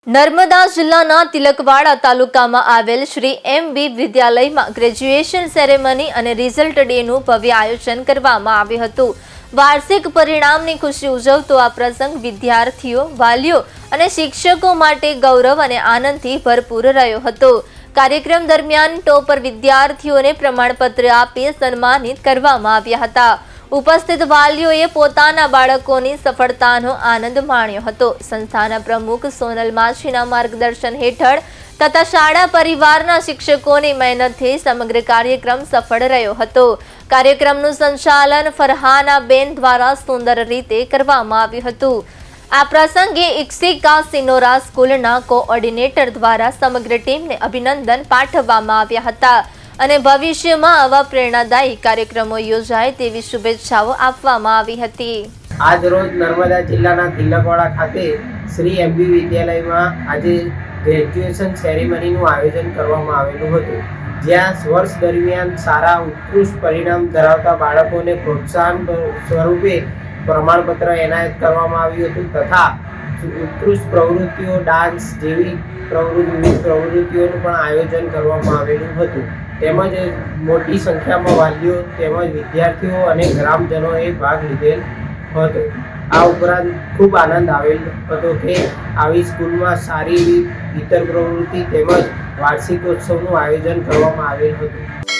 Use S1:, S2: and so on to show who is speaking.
S1: નર્મદા જિલ્લાના તિલકવાડા તાલુકામાં આવેલ શ્રી એમ.બી. વિદ્યાલયમાં ગ્રેજ્યુએશન સેરેમની અને રિઝલ્ટ ડેનું ભવ્ય આયોજન કરવામાં આવ્યું હતું। વાર્ષિક પરિણામની ખુશી ઉજવતો આ પ્રસંગ વિદ્યાર્થીઓ, વાલીઓ અને શિક્ષકો માટે ગૌરવ અને આનંદથી ભરપૂર રહ્યો હતો। કાર્યક્રમ દરમિયાન ટોપર વિદ્યાર્થીઓને પ્રમાણપત્ર આપી સન્માનિત કરવામાં આવ્યા હતા। ઉપસ્થિત વાલીઓએ પોતાના બાળકોની સફળતાનો આનંદ માણ્યો હતો। સંસ્થાના પ્રમુખ સોનલ માછીના માર્ગદર્શન હેઠળ તથા શાળા પરિવારના શિક્ષકોની મહેનતથી સમગ્ર કાર્યક્રમ સફળ રહ્યો હતો। કાર્યક્રમનું સંચાલન ફરહાનાબેન દ્વારા સુંદર રીતે કરવામાં આવ્યું હતું। આ પ્રસંગે ઇક્સિકા સિનોરા સ્કૂલના કોઓર્ડિનેટર દ્વારા સમગ્ર ટીમને અભિનંદન પાઠવવામાં આવ્યા હતા અને ભવિષ્યમાં આવા પ્રેરણાદાયી કાર્યક્રમો યોજાય તેવી શુભેચ્છાઓ આપવામાં આવી હતી।
S2: આજ રોજ નર્મદા જિલ્લાના તિલકવાડા ખાતે શ્રી એમ.બી. વિદ્યાલયમાં આજે ગ્રેજ્યુએશન સેરેમનીનું આયોજન કરવામાં આવેલું હતું, જ્યાં વર્ષ દરમિયાન સારા ઉત્કૃષ્ટ પરિણામ ધરાવતા બાળકોને પ્રોત્સાહન સ્વરૂપે પ્રમાણપત્ર એનાયત કરવામાં આવ્યું હતું તથા ઉત્કૃષ્ટ પ્રવૃત્તિઓ, ડાન્સ જેવી વિવિધ પ્રવૃત્તિઓનું પણ આયોજન કરવામાં આવેલું હતું। તેમજ મોટી સંખ્યામાં વાલીઓ તેમજ વિદ્યાર્થીઓ અને ગ્રામજનોએ ભાગ લીધેલ હતો। આ ઉપરાંત ખૂબ આનંદ આવેલ હતો કે આવી સ્કૂલમાં સારી એવી ઇતર પ્રવૃત્તિ તેમજ વાર્ષિકોત્સવનું આયોજન કરવામાં આવેલ હતું।